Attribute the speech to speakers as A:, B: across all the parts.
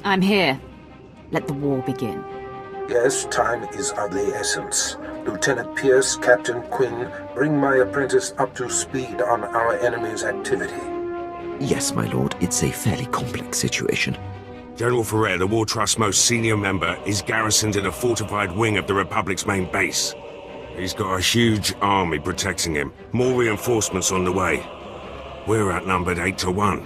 A: I'm here. Let the war begin.
B: Yes, time is of the essence. Lieutenant Pierce, Captain Quinn, bring my apprentice up to speed on our enemy's activity.
C: Yes, my lord, it's a fairly complex situation.
D: General Faraire, the War Trust's most senior member, is garrisoned in a fortified wing of the Republic's main base. He's got a huge army protecting him. More reinforcements on the way. We're outnumbered 8-1.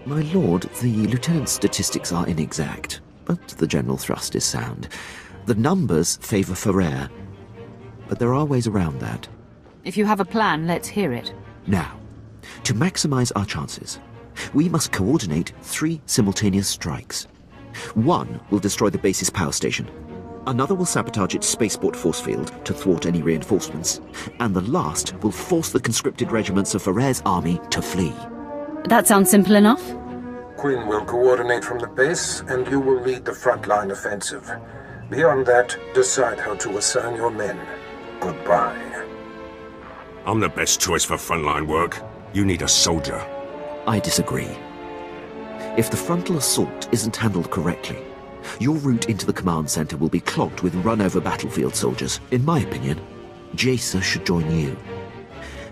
C: My lord, the lieutenant's statistics are inexact, but the general thrust is sound. The numbers favor Faraire, but there are ways around that.
A: If you have a plan, let's hear it.
C: Now, to maximize our chances, we must coordinate 3 simultaneous strikes. One will destroy the base's power station. Another will sabotage its spaceport force field to thwart any reinforcements. And the last will force the conscripted regiments of Faraire's army to flee.
A: That sounds simple enough.
B: Quinn will coordinate from the base, and you will lead the frontline offensive. Beyond that, decide how to assign your men. Goodbye.
D: I'm the best choice for frontline work. You need a soldier.
C: I disagree. If the frontal assault isn't handled correctly, your route into the command center will be clogged with run-over battlefield soldiers. In my opinion, Jaisa should join you.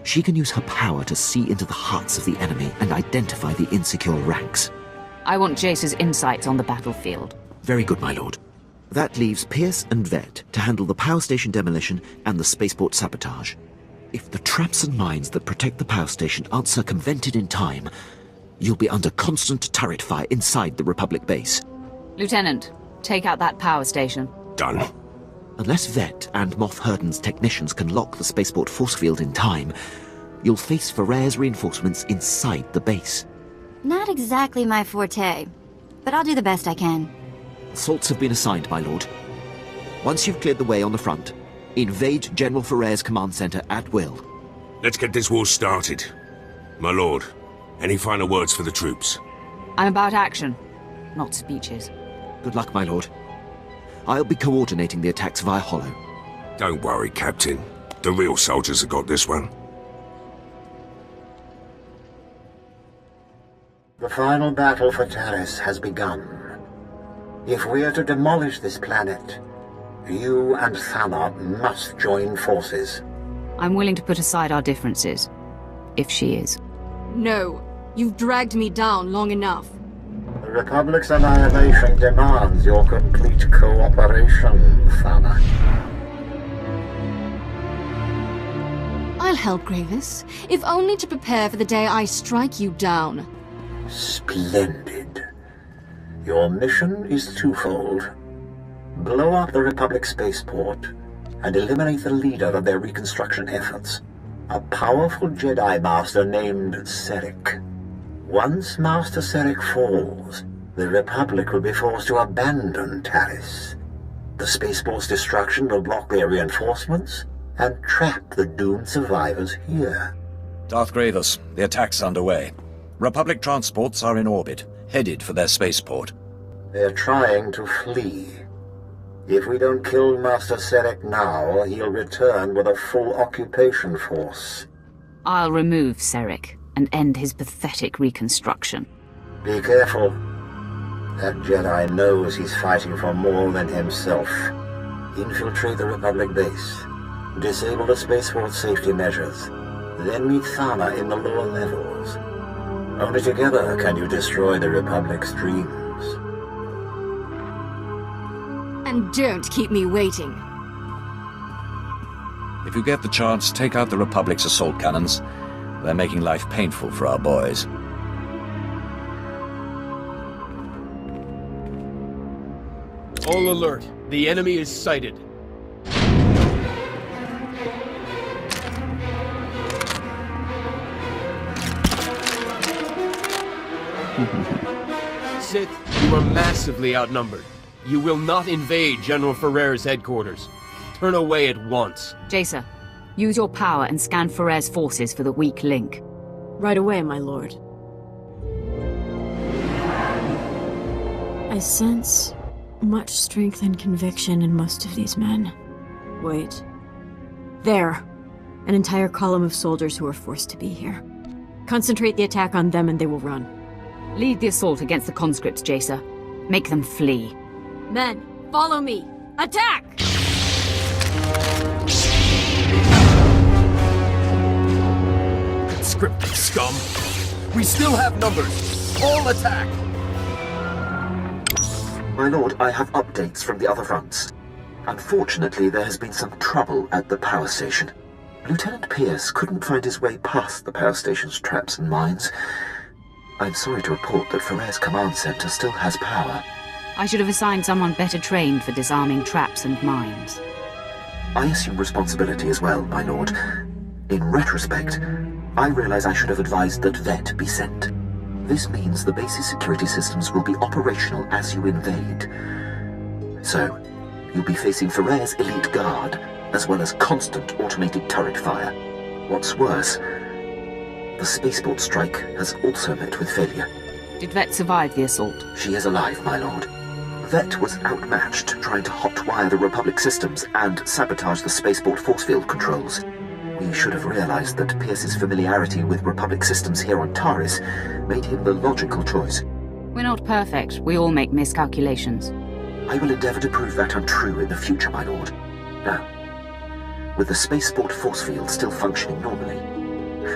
C: She can use her power to see into the hearts of the enemy and identify the insecure ranks.
A: I want Jace's insights on the battlefield.
C: Very good, my lord. That leaves Pierce and Vet to handle the power station demolition and the spaceport sabotage. If the traps and mines that protect the power station aren't circumvented in time, you'll be under constant turret fire inside the Republic base.
A: Lieutenant, take out that power station.
D: Done.
C: Unless Vet and Moff Herden's technicians can lock the spaceport force field in time, you'll face Faraire's reinforcements inside the base.
E: Not exactly my forte, but I'll do the best I can.
C: Assaults have been assigned, my lord. Once you've cleared the way on the front, invade General Faraire's command center at will.
D: Let's get this war started. My lord, any final words for the troops?
A: I'm about action, not speeches.
C: Good luck, my lord. I'll be coordinating the attacks via Hollow.
D: Don't worry, Captain. The real soldiers have got this one.
F: The final battle for Taris has begun. If we are to demolish this planet, you and Thana must join forces.
A: I'm willing to put aside our differences, if she is.
G: No, you've dragged me down long enough.
F: The Republic's annihilation demands your complete cooperation, Thana.
G: I'll help, Gravus, if only to prepare for the day I strike you down.
F: Splendid. Your mission is twofold. Blow up the Republic spaceport and eliminate the leader of their reconstruction efforts, a powerful Jedi Master named Cerik. Once Master Cerik falls, the Republic will be forced to abandon Taris. The spaceport's destruction will block their reinforcements and trap the doomed survivors here.
H: Darth Gravus, the attack's underway. Republic transports are in orbit, headed for their spaceport.
F: They're trying to flee. If we don't kill Master Cerik now, he'll return with a full occupation force.
A: I'll remove Cerik and end his pathetic reconstruction.
F: Be careful. That Jedi knows he's fighting for more than himself. Infiltrate the Republic base. Disable the spaceport safety measures. Then meet Thana in the lower levels. Only together can you destroy the Republic's dreams.
G: And don't keep me waiting.
H: If you get the chance, take out the Republic's assault cannons. They're making life painful for our boys.
I: All alert. The enemy is sighted. Sith, you are massively outnumbered. You will not invade General Faraire's headquarters. Turn away at once.
A: Jaisa, use your power and scan Faraire's forces for the weak link.
J: Right away, my lord. I sense much strength and conviction in most of these men. Wait. There. An entire column of soldiers who are forced to be here. Concentrate the attack on them and they will run.
A: Lead the assault against the conscripts, Jaisa. Make them flee.
J: Men, follow me! Attack!
I: Conscripted scum! We still have numbers! All attack!
F: My lord, I have updates from the other fronts. Unfortunately, there has been some trouble at the power station. Lieutenant Pierce couldn't find his way past the power station's traps and mines. I'm sorry to report that Faraire's command center still has power.
A: I should have assigned someone better trained for disarming traps and mines.
F: I assume responsibility as well, my lord. In retrospect, I realize I should have advised that Vet be sent. This means the base's security systems will be operational as you invade. So, you'll be facing Faraire's elite guard, as well as constant automated turret fire. What's worse, the spaceport strike has also met with failure.
A: Did Vet survive the assault?
F: She is alive, my lord. Vet was outmatched trying to hotwire the Republic systems and sabotage the spaceport force field controls. We should have realized that Pierce's familiarity with Republic systems here on Taris made him the logical choice.
A: We're not perfect. We all make miscalculations.
F: I will endeavor to prove that untrue in the future, my lord. Now, with the spaceport force field still functioning normally,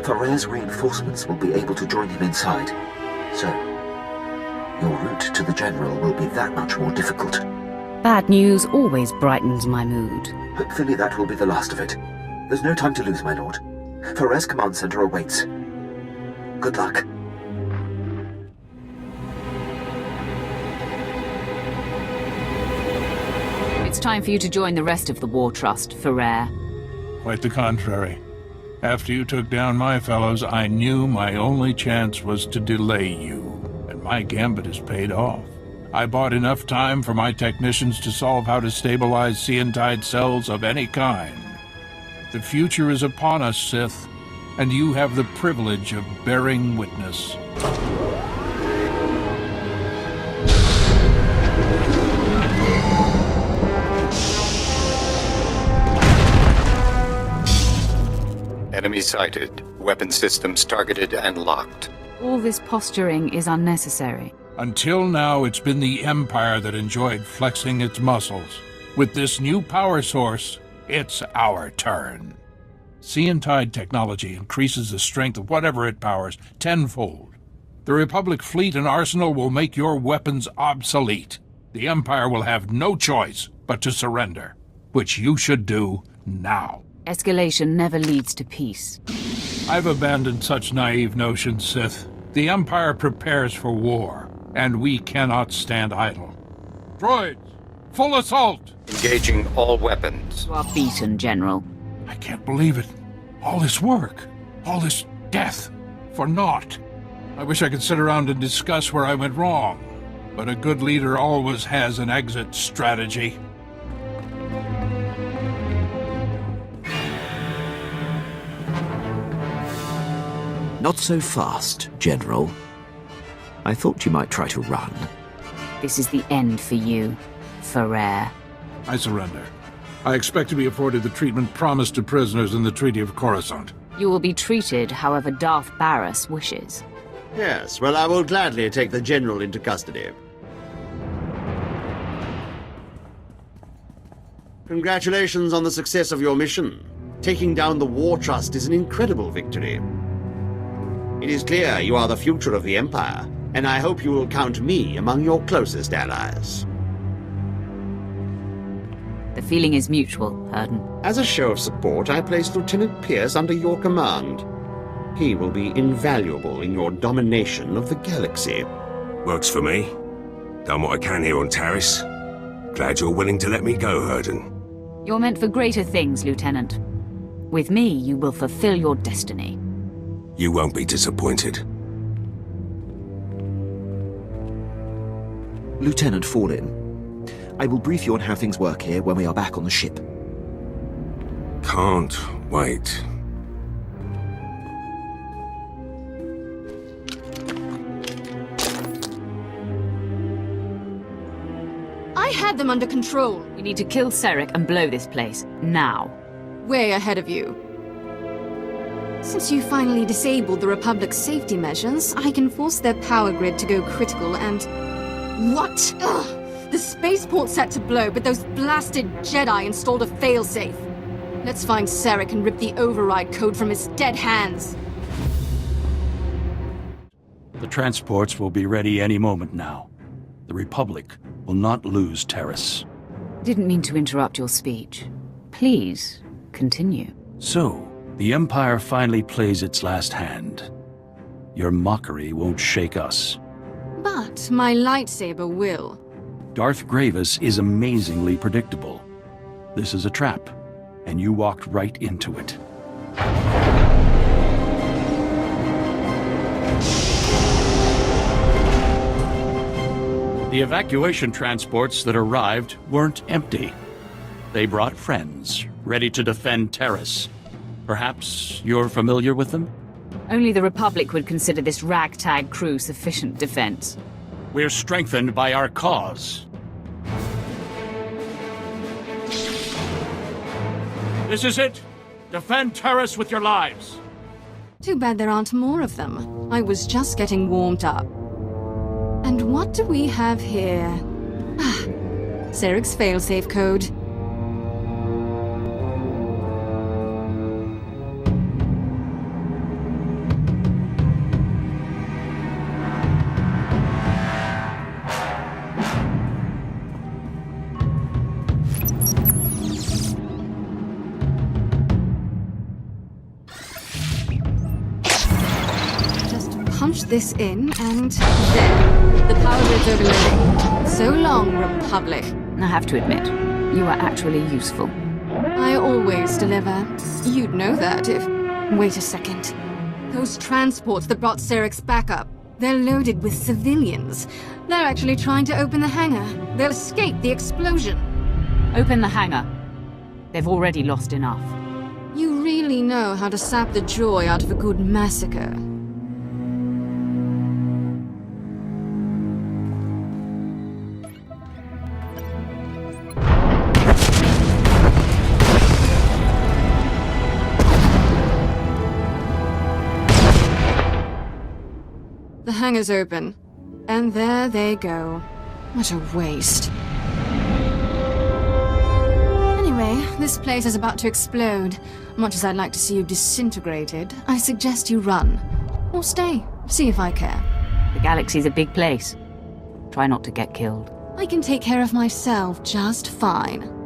F: Faraire's reinforcements will be able to join him inside. So, your route to the General will be that much more difficult.
A: Bad news always brightens my mood.
F: Hopefully that will be the last of it. There's no time to lose, my lord. Faraire's command center awaits. Good luck.
A: It's time for you to join the rest of the War Trust, Faraire.
K: Quite the contrary. After you took down my fellows, I knew my only chance was to delay you, and my gambit has paid off. I bought enough time for my technicians to solve how to stabilize Siantide cells of any kind. The future is upon us, Sith, and you have the privilege of bearing witness.
L: Enemy sighted. Weapon systems targeted and locked.
A: All this posturing is unnecessary.
K: Until now, it's been the Empire that enjoyed flexing its muscles. With this new power source, it's our turn. Siantide technology increases the strength of whatever it powers tenfold. The Republic fleet and arsenal will make your weapons obsolete. The Empire will have no choice but to surrender, which you should do now.
A: Escalation never leads to peace.
K: I've abandoned such naive notions, Sith. The Empire prepares for war, and we cannot stand idle. Droids, full assault!
L: Engaging all weapons.
A: You are beaten, General.
K: I can't believe it. All this work, all this death, for naught. I wish I could sit around and discuss where I went wrong, but a good leader always has an exit strategy.
C: Not so fast, General. I thought you might try to run.
A: This is the end for you, Faraire.
K: I surrender. I expect to be afforded the treatment promised to prisoners in the Treaty of Coruscant.
A: You will be treated however Darth Baras wishes.
M: Yes, well, I will gladly take the General into custody. Congratulations on the success of your mission. Taking down the War Trust is an incredible victory. It is clear you are the future of the Empire, and I hope you will count me among your closest allies.
A: The feeling is mutual, Herden.
M: As a show of support, I place Lieutenant Pierce under your command. He will be invaluable in your domination of the galaxy.
D: Works for me. Done what I can here on Taris. Glad you're willing to let me go, Herden.
A: You're meant for greater things, Lieutenant. With me, you will fulfill your destiny.
D: You won't be disappointed.
C: Lieutenant Fallin, I will brief you on how things work here when we are back on the ship.
D: Can't wait.
G: I had them under control.
A: We need to kill Cerik and blow this place, now.
G: Way ahead of you. Since you finally disabled the Republic's safety measures, I can force their power grid to go critical and What? Ugh! The spaceport's set to blow, but those blasted Jedi installed a failsafe. Let's find Cerik and rip the override code from his dead hands.
N: The transports will be ready any moment now. The Republic will not lose Taris.
A: Didn't mean to interrupt your speech. Please, continue.
N: So, the Empire finally plays its last hand. Your mockery won't shake us.
G: But my lightsaber will.
N: Darth Gravus is amazingly predictable. This is a trap, and you walked right into it. The evacuation transports that arrived weren't empty. They brought friends, ready to defend Taris. Perhaps you're familiar with them?
A: Only the Republic would consider this ragtag crew sufficient defense.
N: We're strengthened by our cause. This is it! Defend Taris with your lives!
G: Too bad there aren't more of them. I was just getting warmed up. And what do we have here? Ah, Cerik's failsafe code. Punch this in, and there. The power grid's overloading. So long, Republic.
A: I have to admit, you are actually useful.
G: I always deliver. You'd know that if... Wait a second. Those transports that brought Cerik's backup, they're loaded with civilians. They're actually trying to open the hangar. They'll escape the explosion.
A: Open the hangar. They've already lost enough.
G: You really know how to sap the joy out of a good massacre. The hangar's open. And there they go. What a waste. Anyway, this place is about to explode. Much as I'd like to see you disintegrated, I suggest you run. Or stay. See if I care.
A: The galaxy's a big place. Try not to get killed.
G: I can take care of myself just fine.